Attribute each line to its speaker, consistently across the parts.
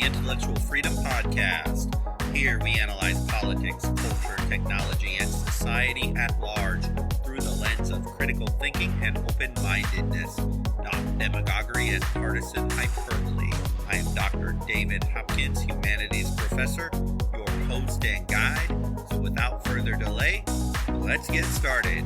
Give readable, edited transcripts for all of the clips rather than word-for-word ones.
Speaker 1: Intellectual Freedom Podcast. Here we analyze politics, culture, technology, and society at large through the lens of critical thinking and open-mindedness, not demagoguery and partisan hyperbole. I am Dr. David Hopkins, Humanities Professor, your host and guide. So without further delay, let's get started.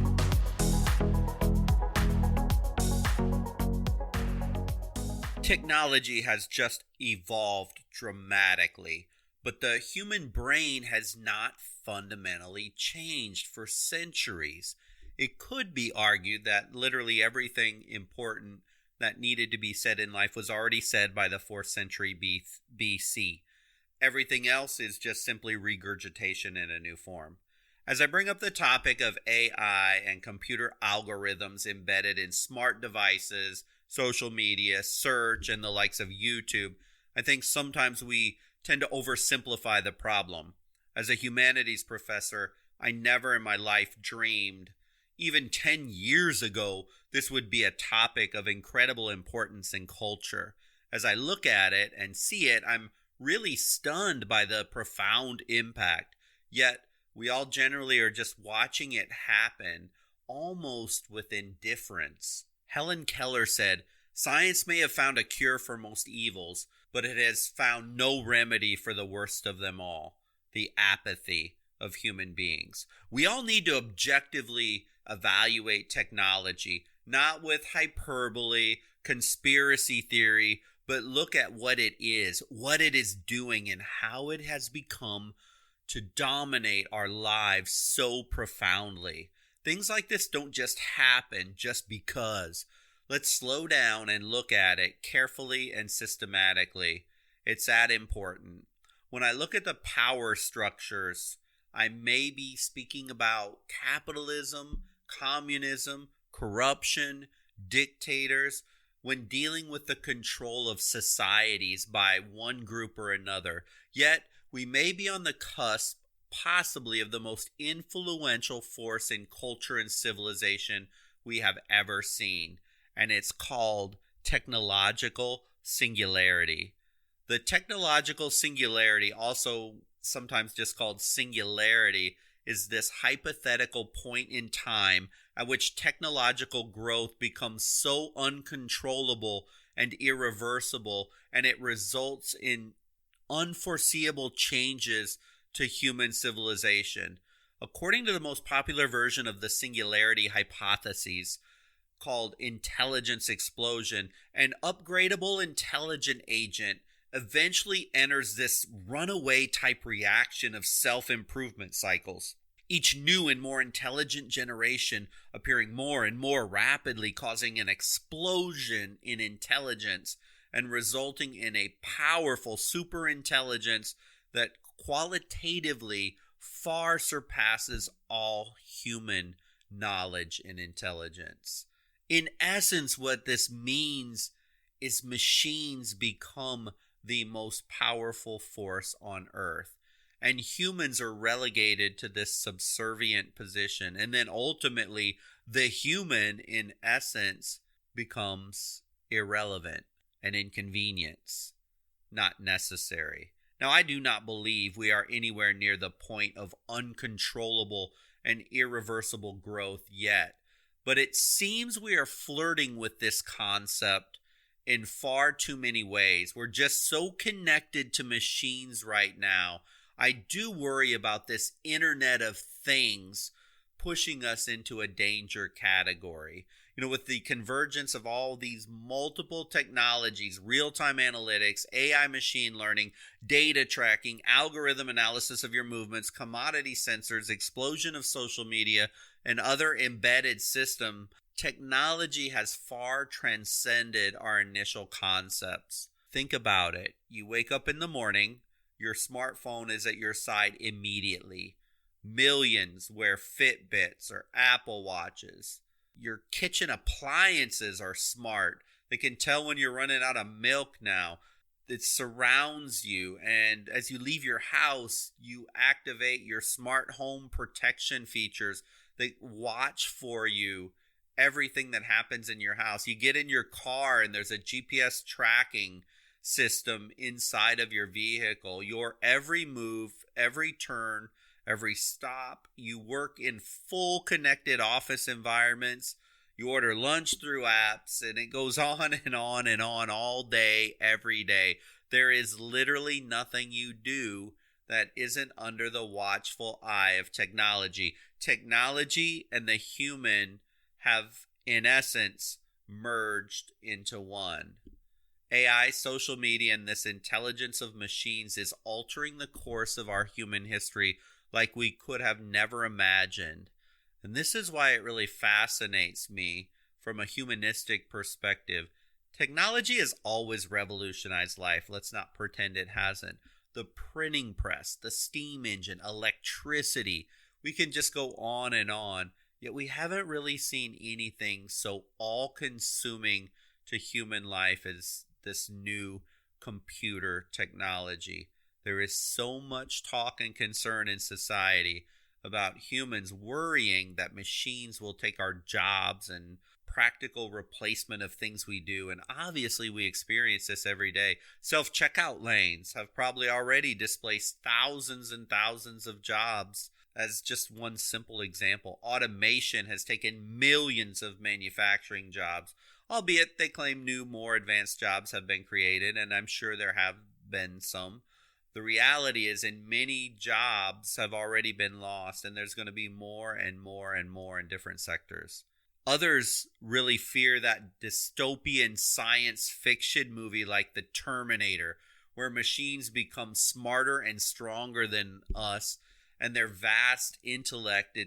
Speaker 1: Technology has just evolved dramatically, but the human brain has not fundamentally changed for centuries. It could be argued that literally everything important that needed to be said in life was already said by the 4th century BC. Everything else is just simply regurgitation in a new form. As I bring up the topic of AI and computer algorithms embedded in smart devices, social media, search, and the likes of YouTube, I think sometimes we tend to oversimplify the problem. As a humanities professor, I never in my life dreamed, even 10 years ago, this would be a topic of incredible importance in culture. As I look at it and see it, I'm really stunned by the profound impact. Yet, we all generally are just watching it happen, almost with indifference. Helen Keller said, "Science may have found a cure for most evils, but it has found no remedy for the worst of them all, the apathy of human beings." We all need to objectively evaluate technology, not with hyperbole, conspiracy theory, but look at what it is doing, and how it has become to dominate our lives so profoundly. Things like this don't just happen just because. Let's slow down and look at it carefully and systematically. It's that important. When I look at the power structures, I may be speaking about capitalism, communism, corruption, dictators, when dealing with the control of societies by one group or another. Yet, we may be on the cusp, possibly, of the most influential force in culture and civilization we have ever seen, and it's called technological singularity. The technological singularity, also sometimes just called singularity, is this hypothetical point in time at which technological growth becomes so uncontrollable and irreversible, and it results in unforeseeable changes to human civilization. According to the most popular version of the singularity hypothesis, called intelligence explosion, an upgradable intelligent agent eventually enters this runaway type reaction of self-improvement cycles. Each new and more intelligent generation appearing more and more rapidly, causing an explosion in intelligence and resulting in a powerful superintelligence that qualitatively far surpasses all human knowledge and intelligence. In essence, what this means is machines become the most powerful force on Earth, and humans are relegated to this subservient position, and then ultimately the human, in essence, becomes irrelevant, an inconvenience, not necessary. Now, I do not believe we are anywhere near the point of uncontrollable and irreversible growth yet, but it seems we are flirting with this concept in far too many ways. We're just so connected to machines right now. I do worry about this Internet of Things pushing us into a danger category. With the convergence of all these multiple technologies, real-time analytics, AI machine learning, data tracking, algorithm analysis of your movements, commodity sensors, explosion of social media, and other embedded system, technology has far transcended our initial concepts. Think about it. You wake up in the morning, your smartphone is at your side immediately. Millions wear Fitbits or Apple Watches. Your kitchen appliances are smart. They can tell when you're running out of milk now. It surrounds you, and as you leave your house, you activate your smart home protection features. They watch for you everything that happens in your house. You get in your car and there's a GPS tracking system inside of your vehicle. Your every move, every turn, every stop. You work in full connected office environments. You order lunch through apps, and it goes on and on and on all day, every day. There is literally nothing you do that isn't under the watchful eye of technology. Technology and the human have, in essence, merged into one. AI, social media, and this intelligence of machines is altering the course of our human history like we could have never imagined. And this is why it really fascinates me from a humanistic perspective. Technology has always revolutionized life. Let's not pretend it hasn't. The printing press, the steam engine, electricity. We can just go on and on. Yet we haven't really seen anything so all-consuming to human life as this new computer technology. There is so much talk and concern in society about humans worrying that machines will take our jobs and practical replacement of things we do. And obviously we experience this every day. Self-checkout lanes have probably already displaced thousands and thousands of jobs. As just one simple example, automation has taken millions of manufacturing jobs, albeit they claim new, more advanced jobs have been created, and I'm sure there have been some. The reality is, in many jobs have already been lost, and there's going to be more and more and more in different sectors. Others really fear that dystopian science fiction movie like The Terminator, where machines become smarter and stronger than us, and their vast intellect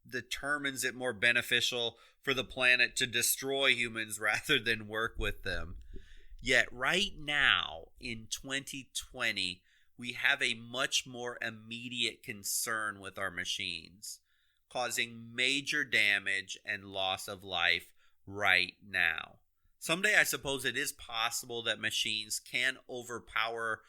Speaker 1: determines it more beneficial for the planet to destroy humans rather than work with them. Yet right now, in 2020, we have a much more immediate concern with our machines, causing major damage and loss of life right now. Someday, I suppose it is possible that machines can overpower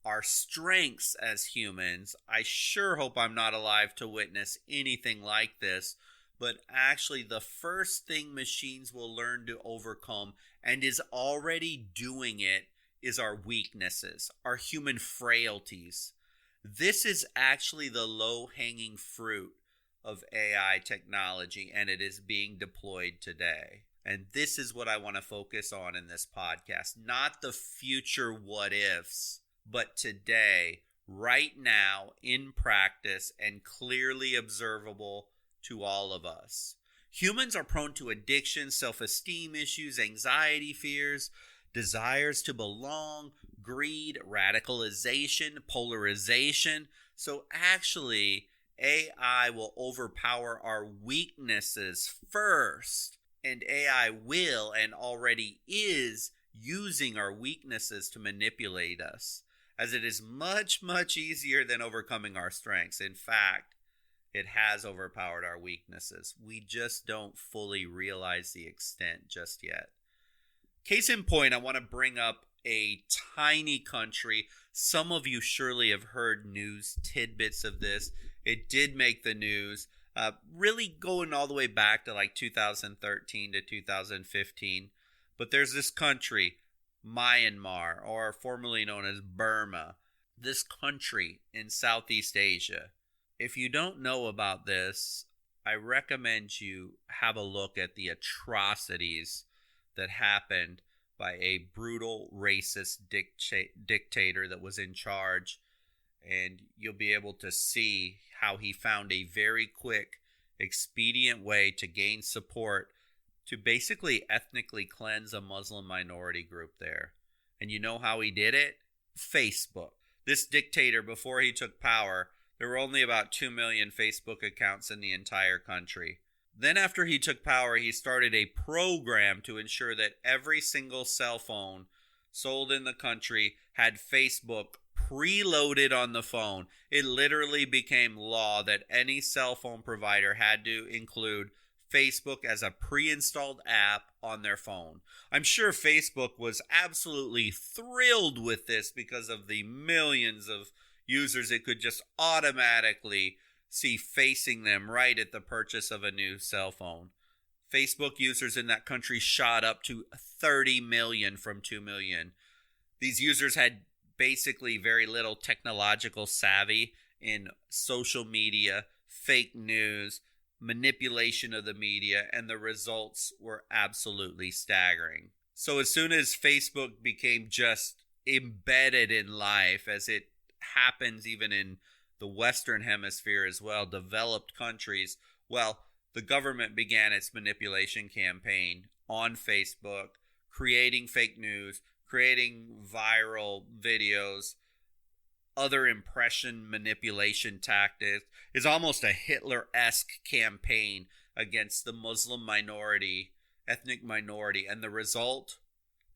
Speaker 1: our strengths as humans. I sure hope I'm not alive to witness anything like this. But actually, the first thing machines will learn to overcome, and is already doing it, is our weaknesses, our human frailties. This is actually the low-hanging fruit of AI technology, and it is being deployed today. And this is what I want to focus on in this podcast. Not the future what-ifs, but today, right now, in practice, and clearly observable to all of us. Humans are prone to addiction, self-esteem issues, anxiety, fears, desires to belong, greed, radicalization, polarization. So actually, AI will overpower our weaknesses first. And AI will and already is using our weaknesses to manipulate us, as it is much, much easier than overcoming our strengths. In fact, it has overpowered our weaknesses. We just don't fully realize the extent just yet. Case in point, I want to bring up a tiny country. Some of you surely have heard news tidbits of this. It did make the news, really going all the way back to like 2013 to 2015. But there's this country, Myanmar, or formerly known as Burma. This country in Southeast Asia. If you don't know about this, I recommend you have a look at the atrocities that happened by a brutal, racist dictator that was in charge. And you'll be able to see how he found a very quick, expedient way to gain support to basically ethnically cleanse a Muslim minority group there. And you know how he did it? Facebook. This dictator, before he took power, there were only about 2 million Facebook accounts in the entire country. Then after he took power, he started a program to ensure that every single cell phone sold in the country had Facebook preloaded on the phone. It literally became law that any cell phone provider had to include Facebook as a pre-installed app on their phone. I'm sure Facebook was absolutely thrilled with this because of the millions of users it could just automatically see facing them right at the purchase of a new cell phone. Facebook users in that country shot up to 30 million from 2 million. These users had basically very little technological savvy in social media, fake news, manipulation of the media, and the results were absolutely staggering. So as soon as Facebook became just embedded in life, as it happens even in the Western Hemisphere as well, developed countries, well, the government began its manipulation campaign on Facebook, creating fake news, creating viral videos, other impression manipulation tactics. Is almost a Hitler-esque campaign against the Muslim minority, ethnic minority, and the result,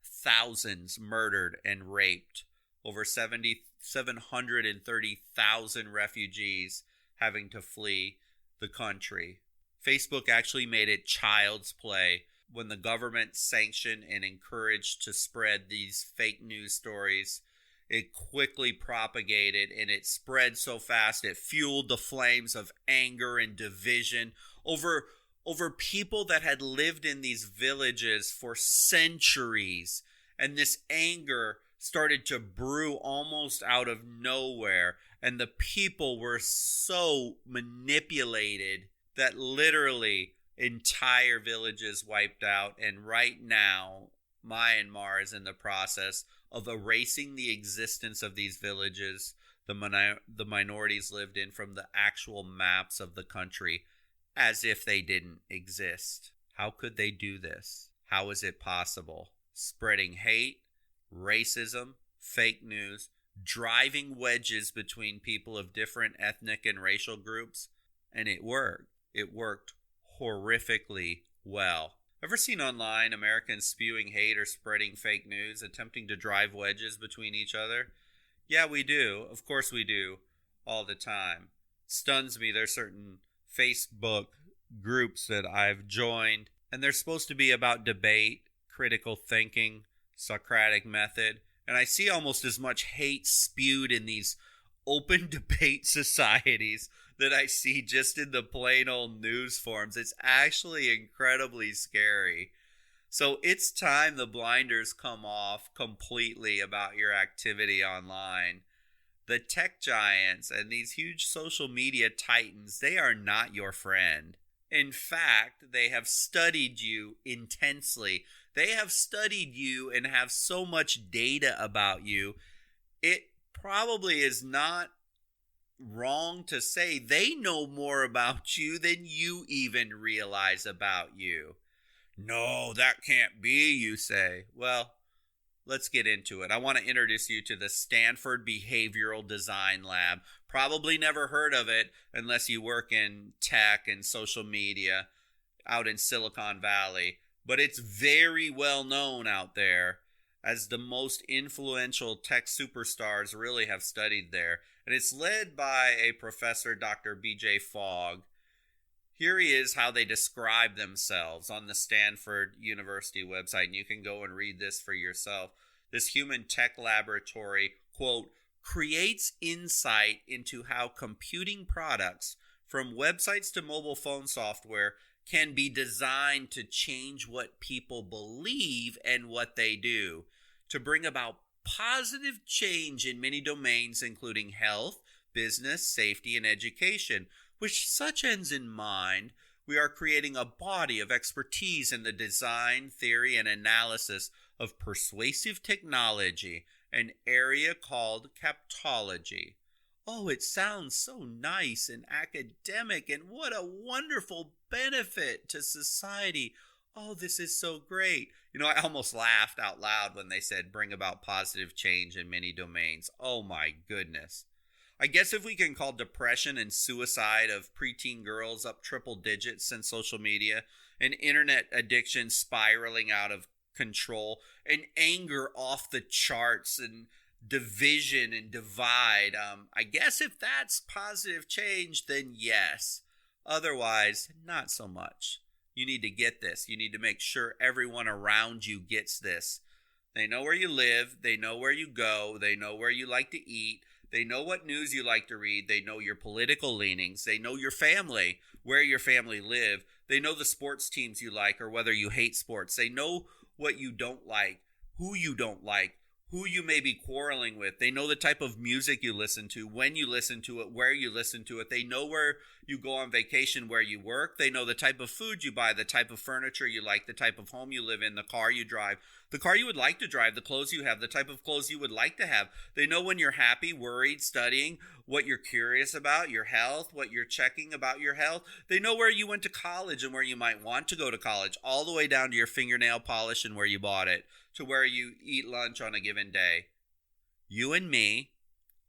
Speaker 1: thousands murdered and raped, over 730,000 refugees having to flee the country. Facebook actually made it child's play when the government sanctioned and encouraged to spread these fake news stories. It quickly propagated, and it spread so fast it fueled the flames of anger and division over people that had lived in these villages for centuries. And this anger started to brew almost out of nowhere, and the people were so manipulated that literally entire villages wiped out. And right now, Myanmar is in the process of erasing the existence of these villages the minorities lived in from the actual maps of the country, as if they didn't exist. How could they do this? How is it possible? Spreading hate, racism, fake news, driving wedges between people of different ethnic and racial groups, and it worked. It worked horrifically well. Ever seen online Americans spewing hate or spreading fake news, attempting to drive wedges between each other? Yeah, we do. Of course we do. All the time. It stuns me. There's certain Facebook groups that I've joined, and they're supposed to be about debate, critical thinking, Socratic method, and I see almost as much hate spewed in these open debate societies that I see just in the plain old news forums. It's actually incredibly scary. So it's time the blinders come off completely about your activity online. The tech giants and these huge social media titans, they are not your friend. In fact, they have studied you intensely. They have studied you and have so much data about you. It probably is not wrong to say they know more about you than you even realize about you. No, that can't be, you say. Well, let's get into it. I want to introduce you to the Stanford Behavioral Design Lab. Probably never heard of it unless you work in tech and social media out in Silicon Valley. But it's very well known out there, as the most influential tech superstars really have studied there. And it's led by a professor, Dr. B.J. Fogg. Here he is how they describe themselves on the Stanford University website, and you can go and read this for yourself. This human tech laboratory, quote, creates insight into how computing products, from websites to mobile phone software, can be designed to change what people believe and what they do, to bring about positive change in many domains, including health, business, safety, and education. With such ends in mind, we are creating a body of expertise in the design, theory, and analysis of persuasive technology, an area called captology. Oh, it sounds so nice and academic, and what a wonderful benefit to society. Oh, this is so great. You know, I almost laughed out loud when they said bring about positive change in many domains. Oh my goodness. I guess if we can call depression and suicide of preteen girls up triple digits since social media, and internet addiction spiraling out of control, and anger off the charts, and division and divide, I guess if that's positive change, then yes. Otherwise, not so much. You need to get this. You need to make sure everyone around you gets this. They know where you live. They know where you go. They know where you like to eat. They know what news you like to read. They know your political leanings. They know your family, where your family live. They know the sports teams you like or whether you hate sports. They know what you don't like, who you don't like, who you may be quarreling with. They know the type of music you listen to, when you listen to it, where you listen to it. They know where you go on vacation, where you work. They know the type of food you buy, the type of furniture you like, the type of home you live in, the car you drive, the car you would like to drive, the clothes you have, the type of clothes you would like to have. They know when you're happy, worried, studying, what you're curious about, your health, what you're checking about your health. They know where you went to college and where you might want to go to college, all the way down to your fingernail polish and where you bought it, to where you eat lunch on a given day. You and me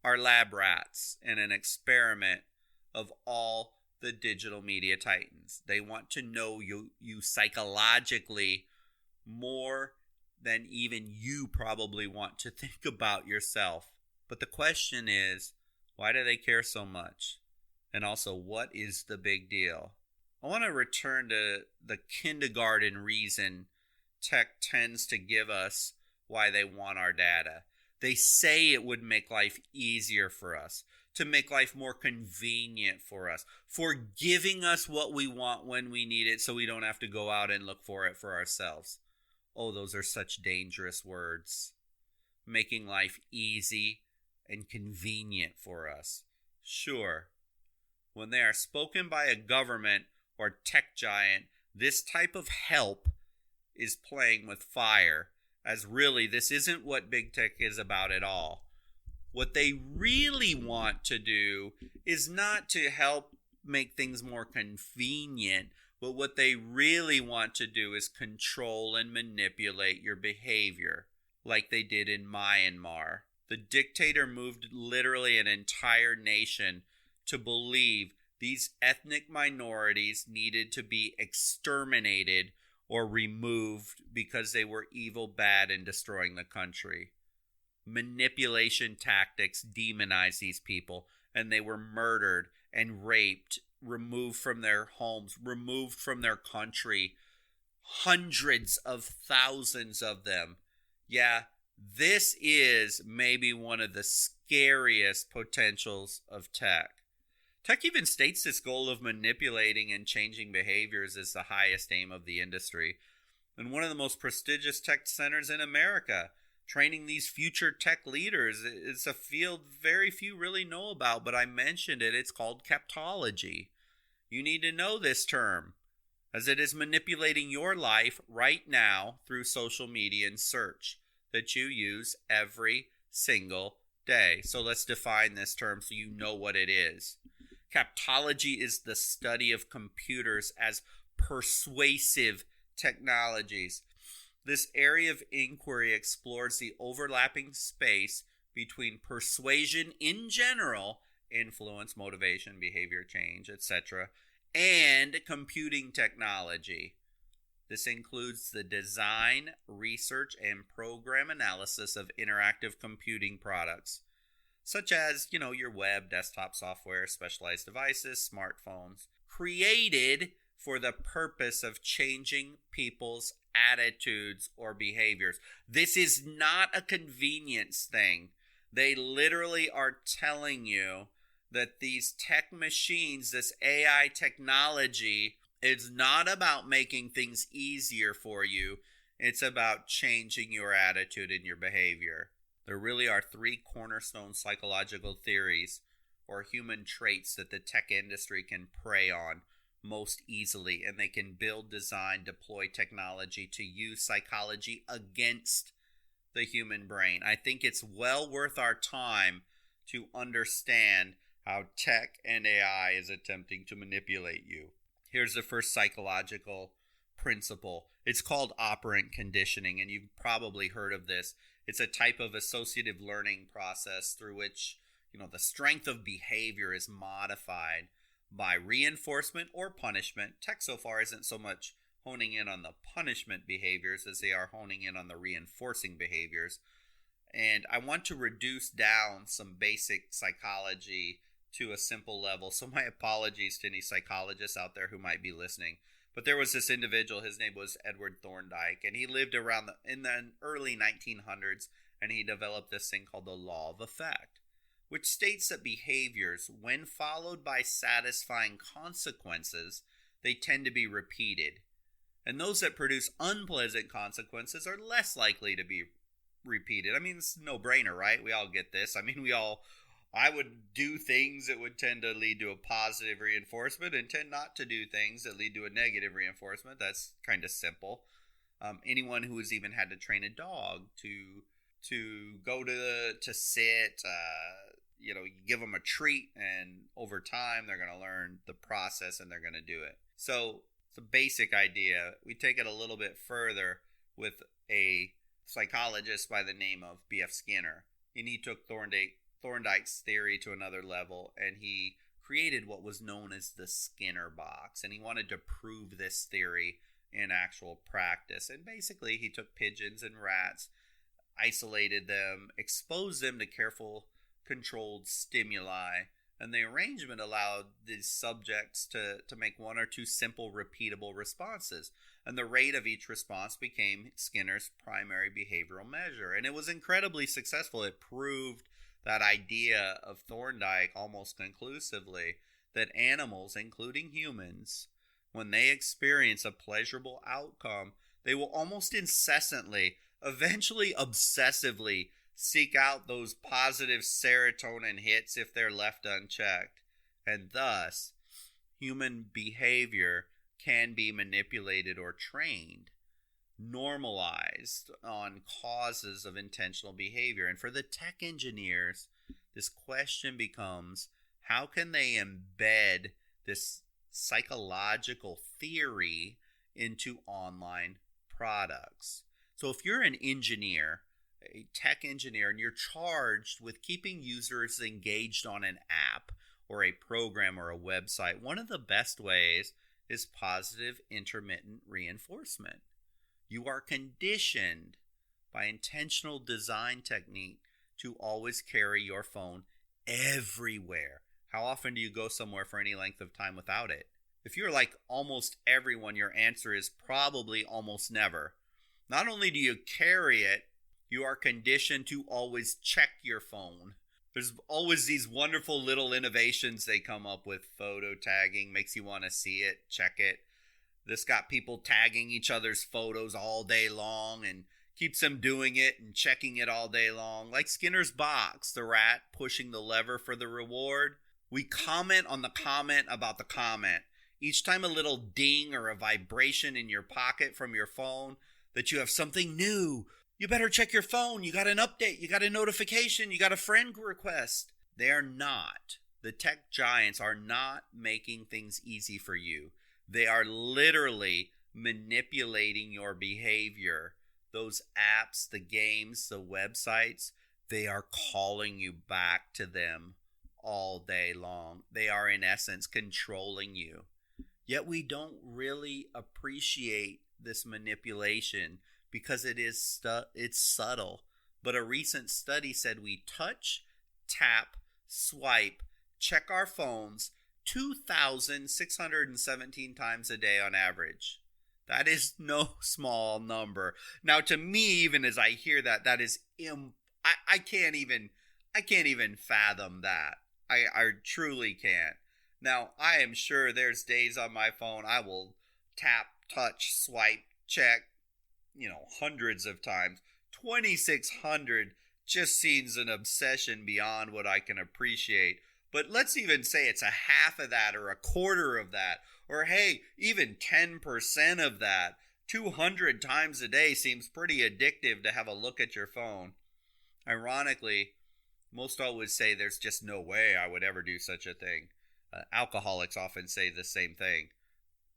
Speaker 1: are lab rats in an experiment of all the digital media titans. They want to know you psychologically more than even you probably want to think about yourself. But the question is, why do they care so much? And also, what is the big deal? I want to return to the kindergarten reason tech tends to give us why they want our data. They say it would make life easier for us, to make life more convenient for us, for giving us what we want when we need it so we don't have to go out and look for it for ourselves. Oh, those are such dangerous words. Making life easy and convenient for us. Sure, when they are spoken by a government or tech giant, this type of help is playing with fire, as really this isn't what big tech is about at all. What they really want to do is not to help make things more convenient, but what they really want to do is control and manipulate your behavior, like they did in Myanmar. The dictator moved literally an entire nation to believe these ethnic minorities needed to be exterminated or removed because they were evil, bad, and destroying the country. Manipulation tactics demonized these people, and they were murdered and raped, removed from their homes, removed from their country. Hundreds of thousands of them. Yeah, this is maybe one of the scariest potentials of tech. Tech even states this goal of manipulating and changing behaviors is the highest aim of the industry. And one of the most prestigious tech centers in America, training these future tech leaders, it's a field very few really know about, but I mentioned it. It's called captology. You need to know this term, as it is manipulating your life right now through social media and search that you use every single day. So let's define this term so you know what it is. Captology is the study of computers as persuasive technologies. This area of inquiry explores the overlapping space between persuasion in general, influence, motivation, behavior change, etc., and computing technology. This includes the design, research, and program analysis of interactive computing products, such as, your web, desktop software, specialized devices, smartphones, created for the purpose of changing people's attitudes or behaviors. This is not a convenience thing. They literally are telling you that these tech machines, this AI technology, is not about making things easier for you. It's about changing your attitude and your behavior. There really are three cornerstone psychological theories or human traits that the tech industry can prey on most easily, and they can build, design, deploy technology to use psychology against the human brain. I think it's well worth our time to understand how tech and AI is attempting to manipulate you. Here's the first psychological principle. It's called operant conditioning, and you've probably heard of this. It's a type of associative learning process through which, the strength of behavior is modified by reinforcement or punishment. Tech so far isn't so much honing in on the punishment behaviors as they are honing in on the reinforcing behaviors. And I want to reduce down some basic psychology to a simple level. So my apologies to any psychologists out there who might be listening. But there was this individual, his name was Edward Thorndike, and he lived around in the early 1900s, and he developed this thing called the law of effect, which states that behaviors, when followed by satisfying consequences, they tend to be repeated. And those that produce unpleasant consequences are less likely to be repeated. I mean, it's a no-brainer, right? We all get this. I mean, I would do things that would tend to lead to a positive reinforcement and tend not to do things that lead to a negative reinforcement. That's kind of simple. Anyone who has even had to train a dog to go to sit, you give them a treat, and over time they're going to learn the process and they're going to do it. So it's a basic idea. We take it a little bit further with a psychologist by the name of B.F. Skinner, and he took Thorndike's theory to another level, and he created what was known as the Skinner box, and he wanted to prove this theory in actual practice. And basically he took pigeons and rats, isolated them, exposed them to careful controlled stimuli, and the arrangement allowed these subjects to make one or two simple repeatable responses, and the rate of each response became Skinner's primary behavioral measure. And it was incredibly successful. It proved that idea of Thorndike almost conclusively, that animals, including humans, when they experience a pleasurable outcome, they will almost incessantly, eventually obsessively, seek out those positive serotonin hits if they're left unchecked. And thus, human behavior can be manipulated or trained, normalized on causes of intentional behavior. And for the tech engineers, this question becomes, how can they embed this psychological theory into online products? So if you're an engineer, a tech engineer, and you're charged with keeping users engaged on an app or a program or a website, one of the best ways is positive intermittent reinforcement. You are conditioned by intentional design technique to always carry your phone everywhere. How often do you go somewhere for any length of time without it? If you're like almost everyone, your answer is probably almost never. Not only do you carry it, you are conditioned to always check your phone. There's always these wonderful little innovations they come up with. Photo tagging makes you want to see it, check it. This got people tagging each other's photos all day long and keeps them doing it and checking it all day long. Like Skinner's box, the rat pushing the lever for the reward. We comment on the comment about the comment. Each time a little ding or a vibration in your pocket from your phone that you have something new. You better check your phone. You got an update. You got a notification. You got a friend request. They are not. The tech giants are not making things easy for you. They are literally manipulating your behavior. Those apps, the games, the websites, they are calling you back to them all day long. They are in essence controlling you. Yet we don't really appreciate this manipulation because it's subtle. But a recent study said we touch, tap, swipe, check our phones 2,617 times a day on average. That is no small number. Now, to me, even as I hear that, that is I can't even fathom that. I truly can't. Now, I am sure there's days on my phone I will tap, touch, swipe, check, hundreds of times. 2,600 just seems an obsession beyond what I can appreciate. But let's even say it's a half of that or a quarter of that, or hey, even 10% of that. 200 times a day seems pretty addictive to have a look at your phone. Ironically, most always say there's just no way I would ever do such a thing. Alcoholics often say the same thing,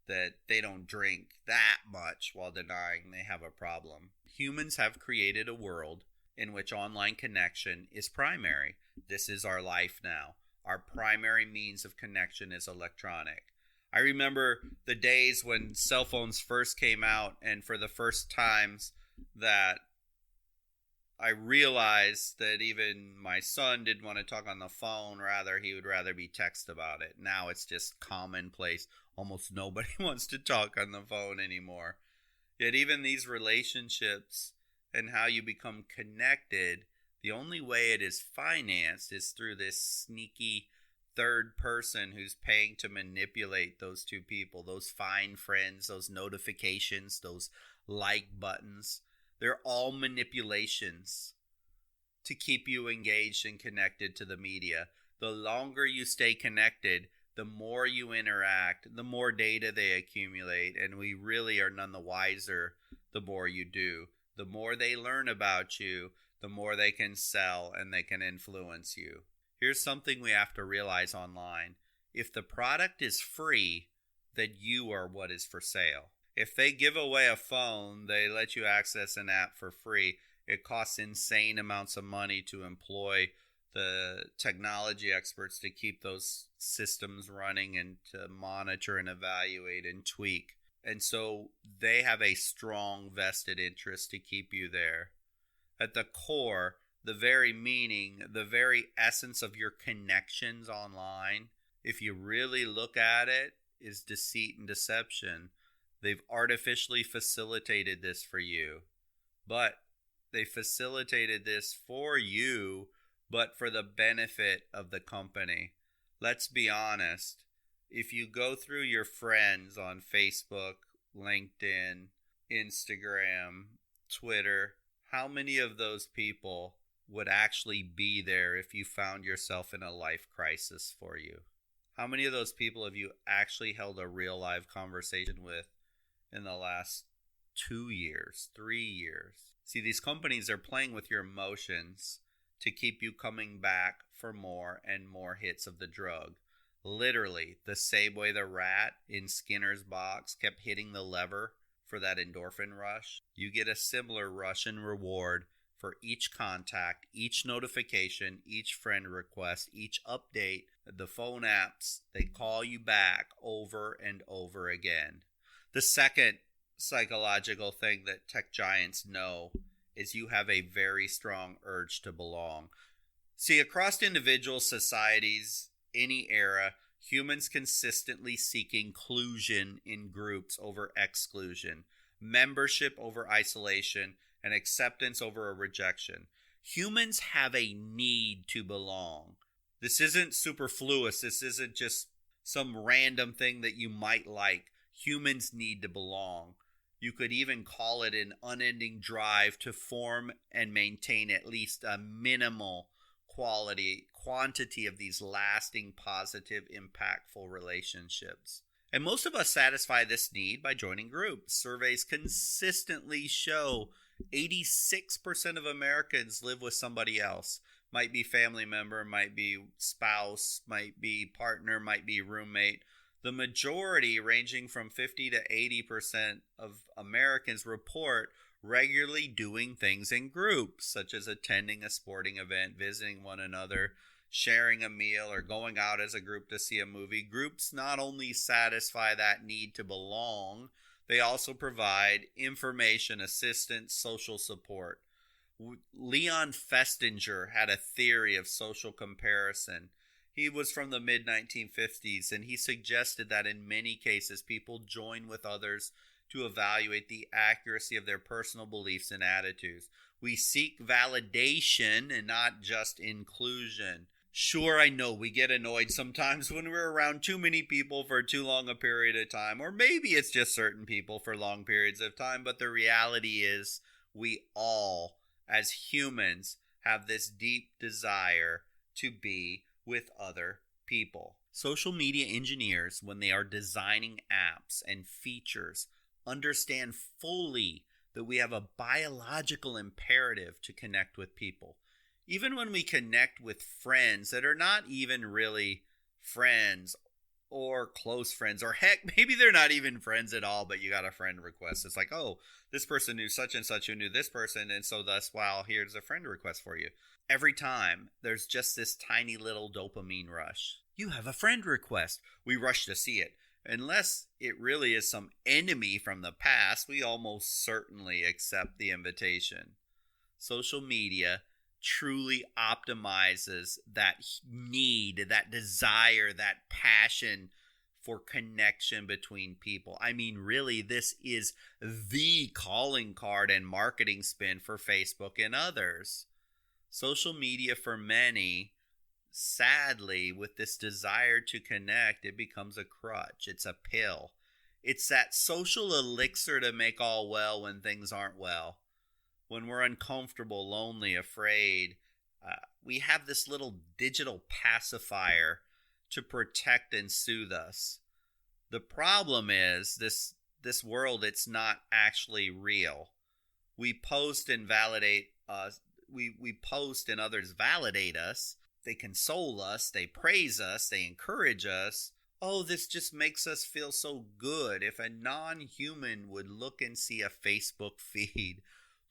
Speaker 1: that they don't drink that much while denying they have a problem. Humans have created a world in which online connection is primary. This is our life now. Our primary means of connection is electronic. I remember the days when cell phones first came out, and for the first times that I realized that even my son didn't want to talk on the phone. Rather, he would rather be text about it. Now it's just commonplace. Almost nobody wants to talk on the phone anymore. Yet even these relationships and how you become connected, the only way it is financed is through this sneaky third person who's paying to manipulate those two people, those fine friends, those notifications, those like buttons. They're all manipulations to keep you engaged and connected to the media. The longer you stay connected, the more you interact, the more data they accumulate, and we really are none the wiser the more you do. The more they learn about you, the more they can sell and they can influence you. Here's something we have to realize online. If the product is free, then you are what is for sale. If they give away a phone, they let you access an app for free. It costs insane amounts of money to employ the technology experts to keep those systems running and to monitor and evaluate and tweak. And so they have a strong vested interest to keep you there. At the core, the very meaning, the very essence of your connections online, if you really look at it, is deceit and deception. They've artificially facilitated this for you. But they facilitated this for you, but for the benefit of the company. Let's be honest. If you go through your friends on Facebook, LinkedIn, Instagram, Twitter, how many of those people would actually be there if you found yourself in a life crisis for you? How many of those people have you actually held a real live conversation with in the last 2 years, 3 years? See, these companies are playing with your emotions to keep you coming back for more and more hits of the drug. Literally, the same way the rat in Skinner's box kept hitting the lever for that endorphin rush, you get a similar rush and reward for each contact, each notification, each friend request, each update. The phone apps, they call you back over and over again. The second psychological thing that tech giants know is you have a very strong urge to belong. See, across individual societies, any era, humans consistently seek inclusion in groups over exclusion, membership over isolation, and acceptance over a rejection. Humans have a need to belong. This isn't superfluous. This isn't just some random thing that you might like. Humans need to belong. You could even call it an unending drive to form and maintain at least a minimal quantity of these lasting, positive, impactful relationships. And most of us satisfy this need by joining groups. Surveys consistently show 86% of Americans live with somebody else. Might be family member, might be spouse, might be partner, might be roommate. The majority, ranging from 50 to 80% of Americans, report regularly doing things in groups, such as attending a sporting event, visiting one another, sharing a meal, or going out as a group to see a movie. Groups not only satisfy that need to belong, they also provide information, assistance, social support. Leon Festinger had a theory of social comparison. He was from the mid-1950s, and he suggested that in many cases people join with others to evaluate the accuracy of their personal beliefs and attitudes. We seek validation and not just inclusion. Sure, I know we get annoyed sometimes when we're around too many people for too long a period of time, or maybe it's just certain people for long periods of time, but the reality is we all, as humans, have this deep desire to be with other people. Social media engineers, when they are designing apps and features, understand fully that we have a biological imperative to connect with people. Even when we connect with friends that are not even really friends or close friends, or heck, maybe they're not even friends at all, but you got a friend request. It's like, oh, this person knew such and such who knew this person, and so thus, wow, here's a friend request for you. Every time, there's just this tiny little dopamine rush. You have a friend request. We rush to see it. Unless it really is some enemy from the past, we almost certainly accept the invitation. Social media truly optimizes that need, that desire, that passion for connection between people. I mean, really, this is the calling card and marketing spin for Facebook and others. Social media for many, sadly, with this desire to connect, it becomes a crutch. It's a pill. It's that social elixir to make all well when things aren't well. when we're uncomfortable, lonely, afraid, we have this little digital pacifier to protect and soothe us. The problem is this world, it's not actually real. We post and validate us. We post and others validate us. They console us. They praise us. They encourage us. Oh, this just makes us feel so good. If a non-human would look and see a Facebook feed,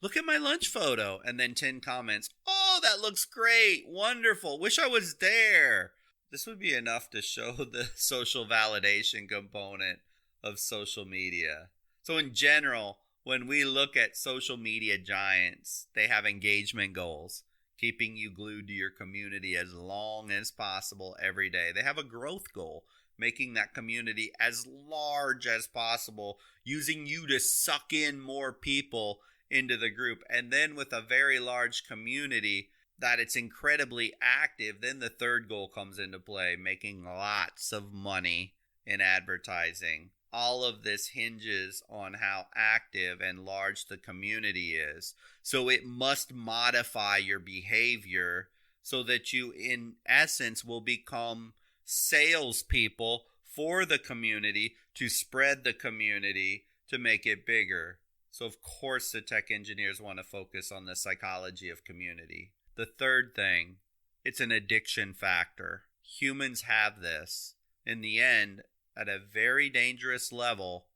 Speaker 1: look at my lunch photo, and then 10 comments. Oh, that looks great. Wonderful. Wish I was there. This would be enough to show the social validation component of social media. So in general, when we look at social media giants, they have engagement goals, keeping you glued to your community as long as possible every day. They have a growth goal, making that community as large as possible, using you to suck in more people into the group. And then with a very large community that it's incredibly active, then the third goal comes into play, making lots of money in advertising. All of this hinges on how active and large the community is. So it must modify your behavior so that you, in essence, will become salespeople for the community to spread the community to make it bigger. So, of course, the tech engineers want to focus on the psychology of community. The third thing, it's an addiction factor. Humans have this. In the end, at a very dangerous level,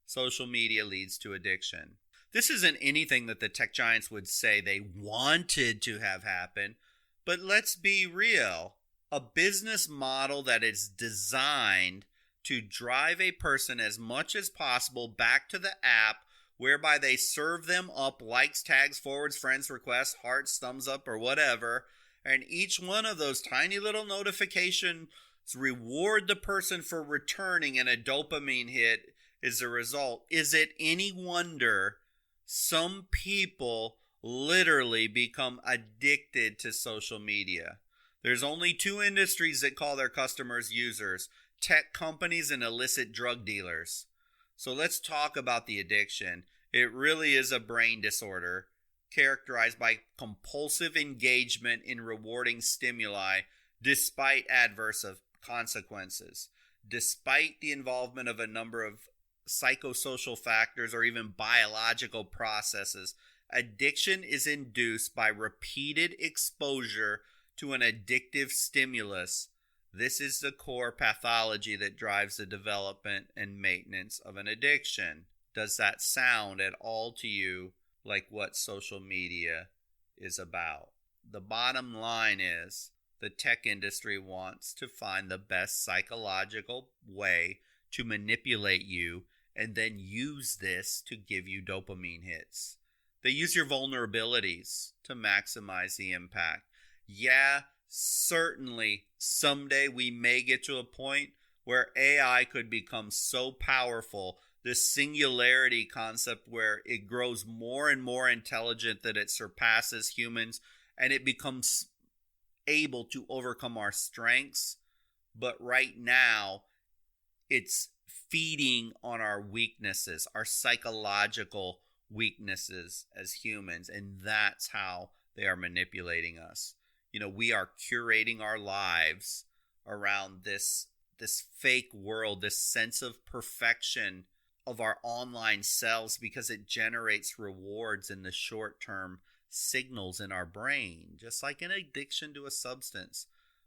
Speaker 1: social media leads to addiction. This isn't anything that the tech giants would say they wanted to have happen, but let's be real. A business model that is designed to drive a person as much as possible back to the app, whereby they serve them up likes, tags, forwards, friends, requests, hearts, thumbs up, or whatever. And each one of those tiny little notifications reward the person for returning, and a dopamine hit is the result. Is it any wonder some people literally become addicted to social media? There's only two industries that call their customers users: tech companies and illicit drug dealers. So let's talk about the addiction. It really is a brain disorder characterized by compulsive engagement in rewarding stimuli despite adverse consequences, despite the involvement of a number of psychosocial factors or even biological processes. Addiction is induced by repeated exposure to an addictive stimulus. This is the core pathology that drives the development and maintenance of an addiction. Does that sound at all to you like what social media is about? The bottom line is the tech industry wants to find the best psychological way to manipulate you and then use this to give you dopamine hits. They use your vulnerabilities to maximize the impact. Yeah, certainly someday we may get to a point where AI could become so powerful, this singularity concept where it grows more and more intelligent that it surpasses humans and it becomes able to overcome our strengths. But right now, it's feeding on our weaknesses, our psychological weaknesses as humans, and that's how they are manipulating us. You know, we are curating our lives around this fake world, this sense of perfection of our online selves, because it generates rewards in the short term signals in our brain, just like an addiction to a substance.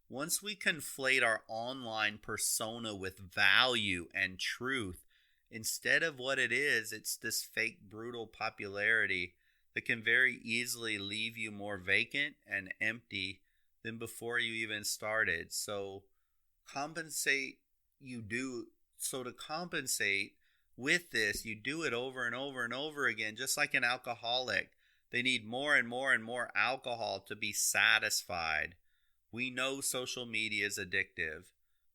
Speaker 1: Once we conflate our online persona with value and truth, instead of what it is, it's this fake brutal popularity that can very easily leave you more vacant and empty than before you even started. So to compensate with this, you do it over and over and over again, just like an alcoholic. They need more and more and more alcohol to be satisfied. We know social media is addictive.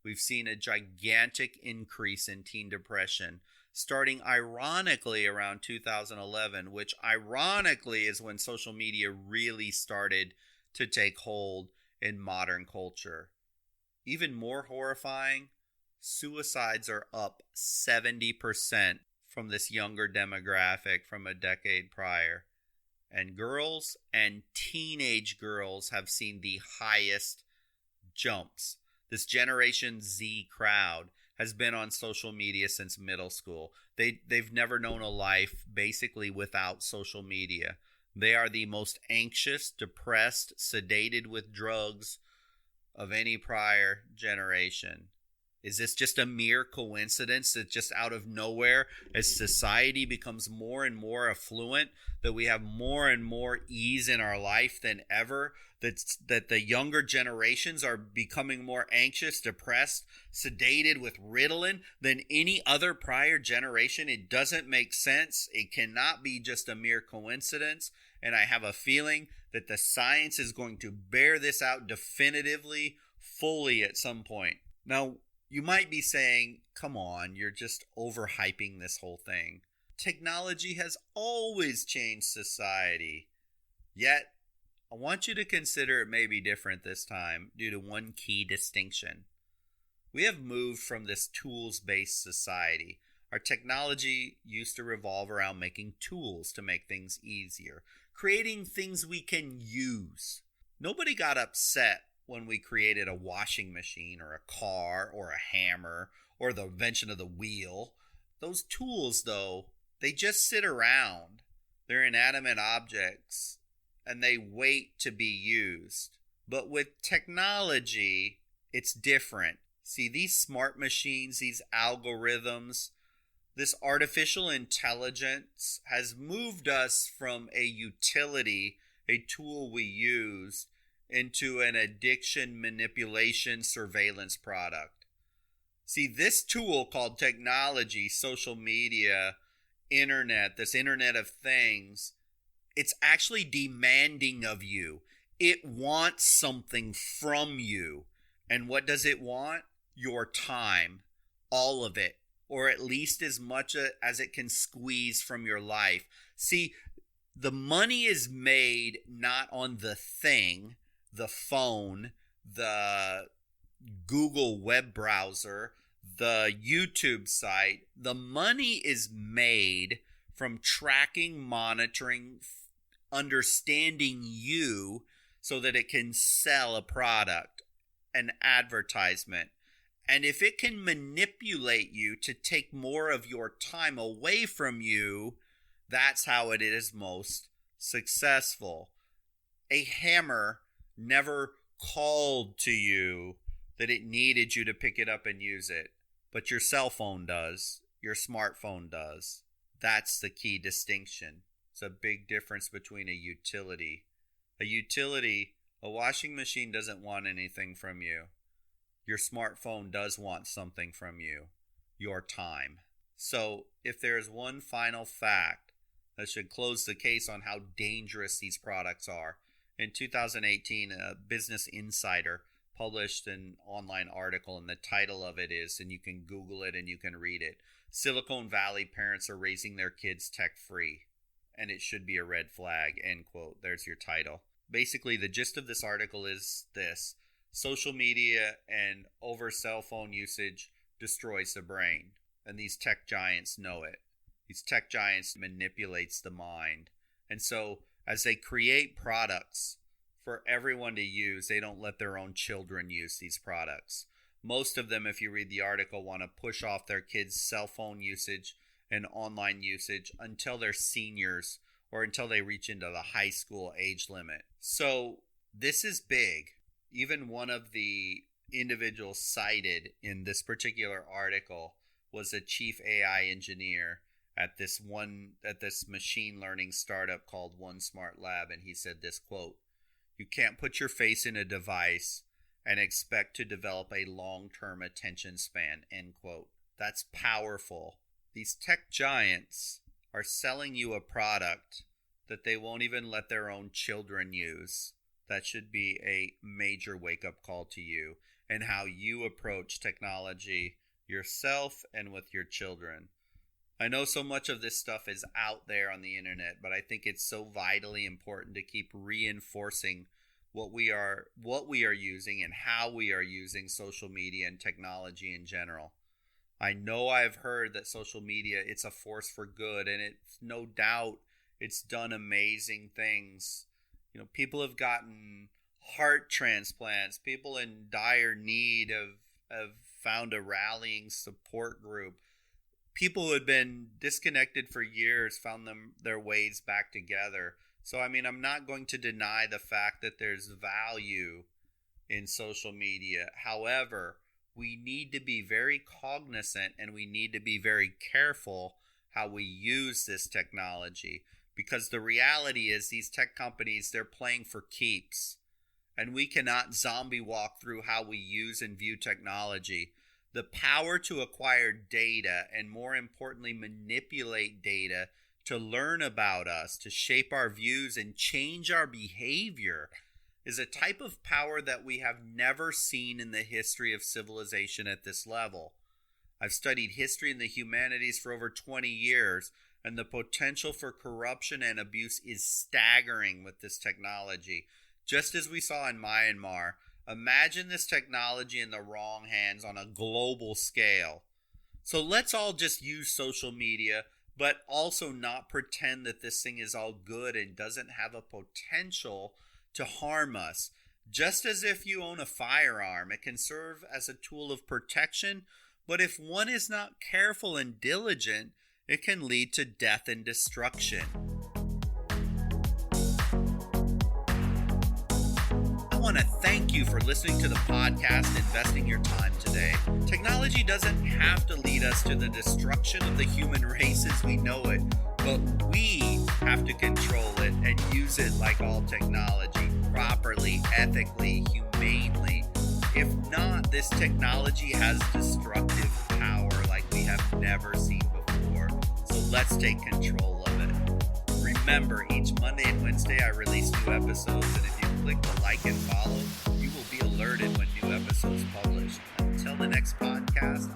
Speaker 1: We've seen a gigantic increase in teen depression, starting ironically around 2011, which ironically is when social media really started to take hold in modern culture. Even more horrifying, suicides are up 70% from this younger demographic from a decade prior. And girls and teenage girls have seen the highest jumps. This Generation Z crowd has been on social media since middle school. They've never known a life basically without social media. They are the most anxious, depressed, sedated with drugs of any prior generation. Is this just a mere coincidence that just out of nowhere, as society becomes more and more affluent, that we have more and more ease in our life than ever, that the younger generations are becoming more anxious, depressed, sedated with Ritalin than any other prior generation? It doesn't make sense. It cannot be just a mere coincidence. And I have a feeling that the science is going to bear this out definitively, fully at some point. Now, you might be saying, come on, you're just overhyping this whole thing. Technology has always changed society. Yet, I want you to consider it may be different this time due to one key distinction. We have moved from this tools-based society. Our technology used to revolve around making tools to make things easier, creating things we can use. Nobody got upset when we created a washing machine or a car or a hammer or the invention of the wheel. Those tools, though, they just sit around. They're inanimate objects and they wait to be used. But with technology, it's different. See, these smart machines, these algorithms, this artificial intelligence has moved us from a utility, a tool we use, into an addiction, manipulation, surveillance product. See, this tool called technology, social media, internet, this Internet of Things, it's actually demanding of you. It wants something from you. And what does it want? Your time. All of it. Or at least as much as it can squeeze from your life. See, the money is made not on the thing, the phone, the Google web browser, the YouTube site. The money is made from tracking, monitoring, understanding you so that it can sell a product, an advertisement. And if it can manipulate you to take more of your time away from you, that's how it is most successful. A hammer never called to you that it needed you to pick it up and use it, but your cell phone does, your smartphone does. That's the key distinction. It's a big difference between a utility. A washing machine doesn't want anything from you. Your smartphone does want something from you, your time. So if there is one final fact that should close the case on how dangerous these products are, in 2018, a Business Insider published an online article, and the title of it is, and you can Google it and you can read it, Silicon Valley Parents Are Raising Their Kids Tech-Free, and it should be a red flag, end quote. There's your title. Basically, the gist of this article is this: social media and over cell phone usage destroys the brain, and these tech giants know it. These tech giants manipulates the mind. And so as they create products for everyone to use, they don't let their own children use these products. Most of them, if you read the article, want to push off their kids' cell phone usage and online usage until they're seniors or until they reach into the high school age limit. So this is big. Even one of the individuals cited in this particular article was a chief AI engineer at this machine learning startup called One Smart Lab, and he said this quote: "You can't put your face in a device and expect to develop a long-term attention span," end quote. That's powerful. These tech giants are selling you a product that they won't even let their own children use. That should be a major wake-up call to you and how you approach technology yourself and with your children. I know so much of this stuff is out there on the internet, but I think it's so vitally important to keep reinforcing what we are using and how we are using social media and technology in general. I know I've heard that social media, it's a force for good, and it's no doubt It's done amazing things. People have gotten heart transplants. People in dire need have found a rallying support group. People who had been disconnected for years found their ways back together. So, I'm not going to deny the fact that there's value in social media. However, we need to be very cognizant and we need to be very careful how we use this technology, because the reality is these tech companies, they're playing for keeps, and we cannot zombie walk through how we use and view technology. The power to acquire data and, more importantly, manipulate data to learn about us, to shape our views and change our behavior is a type of power that we have never seen in the history of civilization at this level. I've studied history and the humanities for over 20 years, and the potential for corruption and abuse is staggering with this technology. Just as we saw in Myanmar, imagine this technology in the wrong hands on a global scale. So let's all just use social media, but also not pretend that this thing is all good and doesn't have a potential to harm us. Just as if you own a firearm, it can serve as a tool of protection, but if one is not careful and diligent, it can lead to death and destruction. I want to thank you for listening to the podcast and investing your time today. Technology doesn't have to lead us to the destruction of the human race as we know it, but we have to control it and use it like all technology, properly, ethically, humanely. If not, this technology has destructive power like we have never seen before. So let's take control of it. Remember, each Monday and Wednesday I release new episodes, and if you click the like and follow, you will be alerted when new episodes publish. Until the next podcast,